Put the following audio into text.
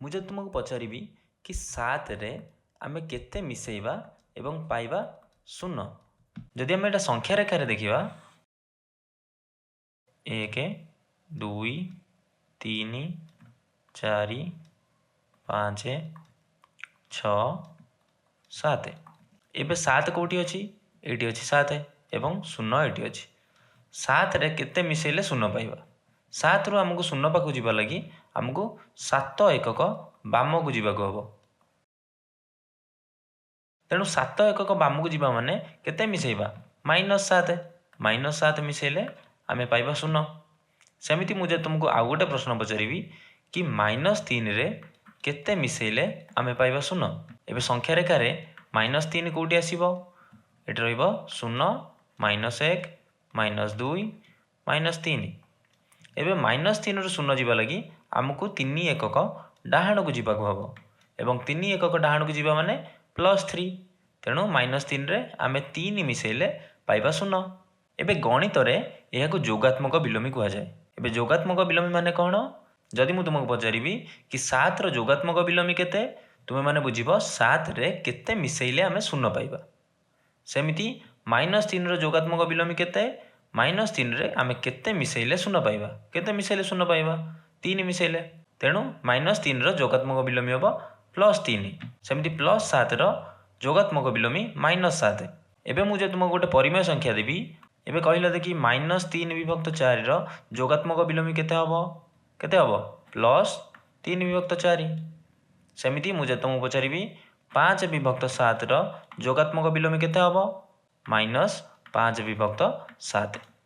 मुझे तुमको पचारि कि 7 रे आमे केते मिसेइबा एवं पाइबा 0। जदि आमे एटा संख्या रेखा देखिबा 1 2 3 4 5 6 7 एबे 7 कोठी अछि एठी अछि 7 एवं 0 एठी अछि 7 रे केते मिसेइले 0 पाइबा 7 रु हमको 0 पाखु जिबा लागि हमको 7 एकक बाम को जिबा को हबो तेणु 7 एकक बाम को जिबा माने केते मिसेइबा -7 मिसेइले आमे पाइबा 0। सेमिति मुझे तुमको आउ गोटे प्रश्न पचारिबी कि -3 रे केते मिसेइले आमे पाइबा 0। एबे संख्या रेखा रे -3 कोठी आसीबो एठी रहइबो 0 -1 -2 -3 एबे -3 रु 0 जिबा लागि हमको 3 एकक डाहाण को जिबा को हबो एवं 3 एकक डाहाण को जिबा माने +3 तेणु -3 रे आमे 3 मिसेइले पाइबा 0। एबे गणित रे एहा को जोगात्मक विलोमी कुहा जाय। एबे जोगात्मक विलोमी माने कोन जदि मु तुमको पचारिबी कि 7 रो जोगात्मक विलोमी केते तुमे माने बुझिबो 7 रे केते मिसेइले आमे 0 पाइबा सेमिति -3 रो जोगात्मक विलोमी केते -3 रे आमे केते मिसेइले 0 पाइबा केते मिसेइले 0 पाइबा 3 मिसेइले तेणु -3 रो जोगात्मक विलोमी हबो +3 सेमिति +7 रो जोगात्मक विलोमी -7। एबे मु जे तुमको गोटे परिमेय संख्या देबी एबे कहिला देखि -3/4 रो जोगात्मक विलोमी केते हबो +3/4 सेमिति मु जे तुमको पचारिबी 5/7 रो जोगात्मक विलोमी केते हबो -5/7।